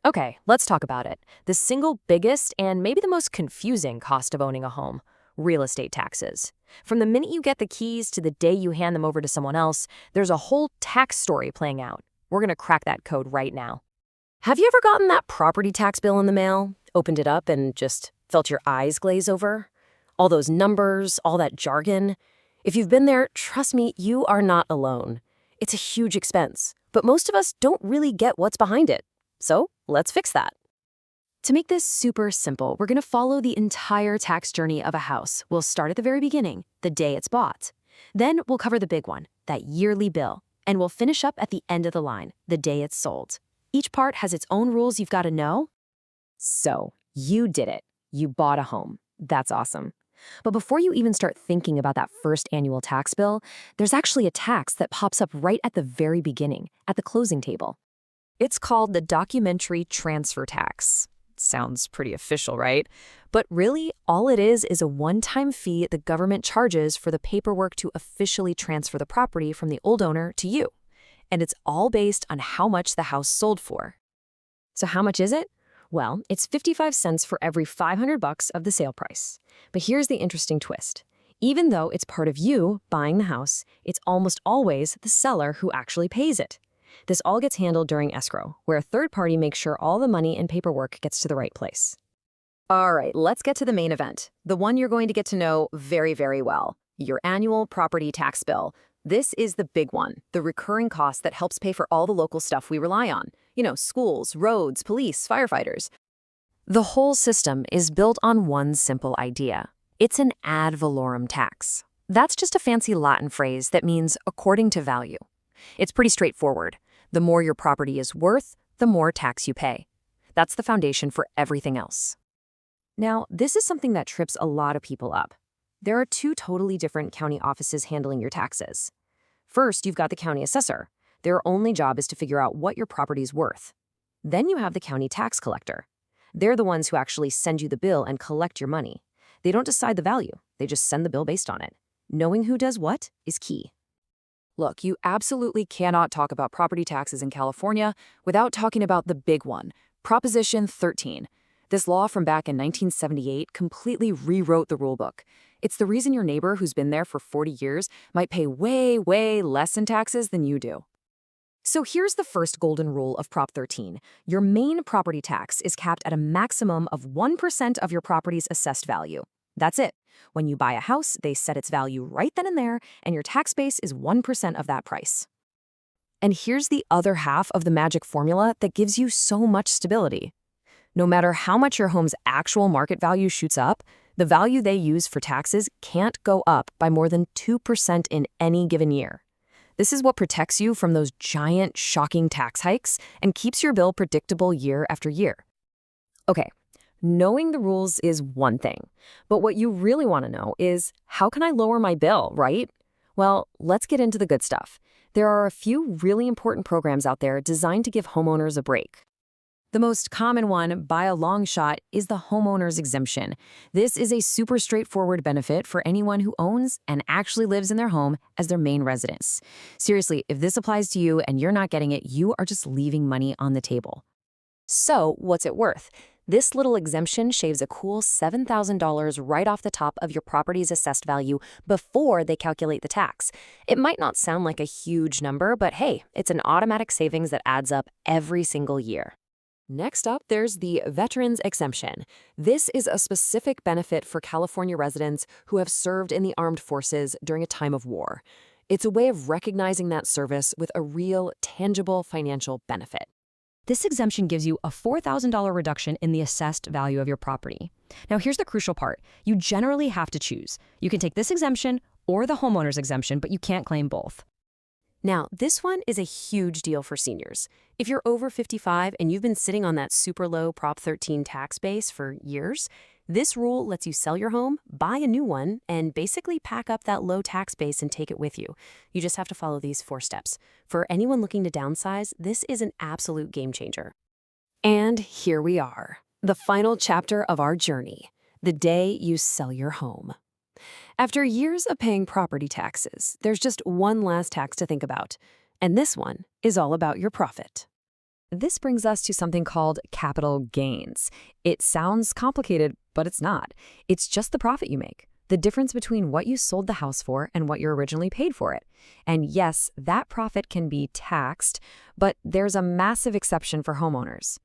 Okay, let's talk about it. The single biggest and maybe the most confusing cost of owning a home: real estate taxes. From the minute you get the keys to the day you hand them over to someone else, there's a whole tax story playing out. We're going to crack that code right now. Have you ever gotten that property tax bill in the mail, opened it up, and just felt your eyes glaze over? All those numbers, all that jargon. If you've been there, trust me, you are not alone. It's a huge expense, but most of us don't really get what's behind it. So let's fix that. To make this super simple, we're going to follow the entire tax journey of a house. We'll start at the very beginning, the day it's bought. Then we'll cover the big one, that yearly bill. And we'll finish up at the end of the line, the day it's sold. Each part has its own rules you've got to know. So, you did it. You bought a home. That's awesome. But before you even start thinking about that first annual tax bill, there's actually a tax that pops up right at the very beginning, at the closing table. It's called the documentary transfer tax. Sounds pretty official, right? But really, all it is a one-time fee the government charges for the paperwork to officially transfer the property from the old owner to you. And it's all based on how much the house sold for. So how much is it? Well, it's 55 cents for every $500 of the sale price. But here's the interesting twist. Even though it's part of you buying the house, it's almost always the seller who actually pays it. This all gets handled during escrow, where a third party makes sure all the money and paperwork gets to the right place. All right, let's get to the main event, the one you're going to get to know very, very well, your annual property tax bill. This is the big one, the recurring cost that helps pay for all the local stuff we rely on. Schools, roads, police, firefighters. The whole system is built on one simple idea. It's an ad valorem tax. That's just a fancy Latin phrase that means according to value. It's pretty straightforward. The more your property is worth, the more tax you pay. That's the foundation for everything else. Now, this is something that trips a lot of people up. There are two totally different county offices handling your taxes. First, you've got the county assessor. Their only job is to figure out what your property's worth. Then you have the county tax collector. They're the ones who actually send you the bill and collect your money. They don't decide the value. They just send the bill based on it. Knowing who does what is key. Look, you absolutely cannot talk about property taxes in California without talking about the big one, Proposition 13. This law from back in 1978 completely rewrote the rulebook. It's the reason your neighbor who's been there for 40 years might pay way, way less in taxes than you do. So here's the first golden rule of Prop 13. Your main property tax is capped at a maximum of 1% of your property's assessed value. That's it. When you buy a house, they set its value right then and there, and your tax base is 1% of that price. And here's the other half of the magic formula that gives you so much stability. No matter how much your home's actual market value shoots up, the value they use for taxes can't go up by more than 2% in any given year. This is what protects you from those giant, shocking tax hikes and keeps your bill predictable year after year. Okay. Knowing the rules is one thing, but what you really want to know is, how can I lower my bill, right? Well, let's get into the good stuff. There are a few really important programs out there designed to give homeowners a break. The most common one, by a long shot, is the homeowner's exemption. This is a super straightforward benefit for anyone who owns and actually lives in their home as their main residence. Seriously, if this applies to you and you're not getting it, you are just leaving money on the table. So, what's it worth? This little exemption shaves a cool $7,000 right off the top of your property's assessed value before they calculate the tax. It might not sound like a huge number, but hey, it's an automatic savings that adds up every single year. Next up, there's the Veterans Exemption. This is a specific benefit for California residents who have served in the armed forces during a time of war. It's a way of recognizing that service with a real, tangible financial benefit. This exemption gives you a $4,000 reduction in the assessed value of your property. Now, here's the crucial part. You generally have to choose. You can take this exemption or the homeowner's exemption, but you can't claim both. Now, this one is a huge deal for seniors. If you're over 55 and you've been sitting on that super low Prop 13 tax base for years, this rule lets you sell your home, buy a new one, and basically pack up that low tax base and take it with you. You just have to follow these 4 steps. For anyone looking to downsize, this is an absolute game changer. And here we are, the final chapter of our journey, the day you sell your home. After years of paying property taxes, there's just one last tax to think about, and this one is all about your profit. This brings us to something called capital gains. It sounds complicated, but it's not. It's just the profit you make, the difference between what you sold the house for and what you originally paid for it. And yes, that profit can be taxed, but there's a massive exception for homeowners.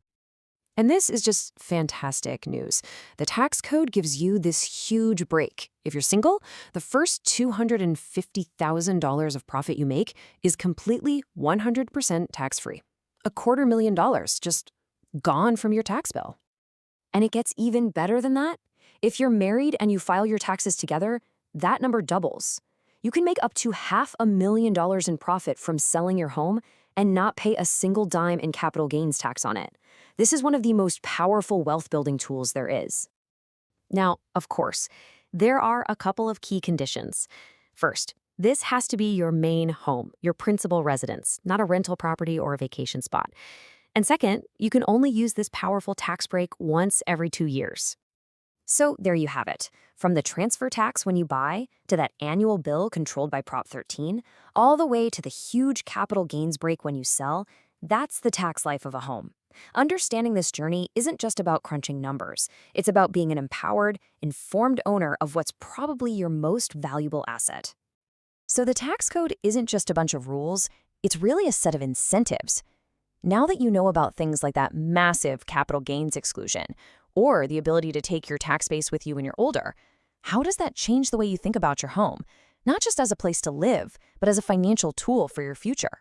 And this is just fantastic news. The tax code gives you this huge break. If you're single, the first $250,000 of profit you make is completely 100% tax-free. $250,000 just gone from your tax bill. And it gets even better than that. If you're married and you file your taxes together, that number doubles. You can make up to $500,000 in profit from selling your home and not pay a single dime in capital gains tax on it. This is one of the most powerful wealth-building tools there is. Now, of course, there are a couple of key conditions. First, this has to be your main home, your principal residence, not a rental property or a vacation spot. And second, you can only use this powerful tax break once every 2 years. So there you have it. From the transfer tax when you buy, to that annual bill controlled by Prop 13, all the way to the huge capital gains break when you sell, that's the tax life of a home. Understanding this journey isn't just about crunching numbers. It's about being an empowered, informed owner of what's probably your most valuable asset. So the tax code isn't just a bunch of rules, it's really a set of incentives. Now that you know about things like that massive capital gains exclusion, or the ability to take your tax base with you when you're older, how does that change the way you think about your home? Not just as a place to live, but as a financial tool for your future.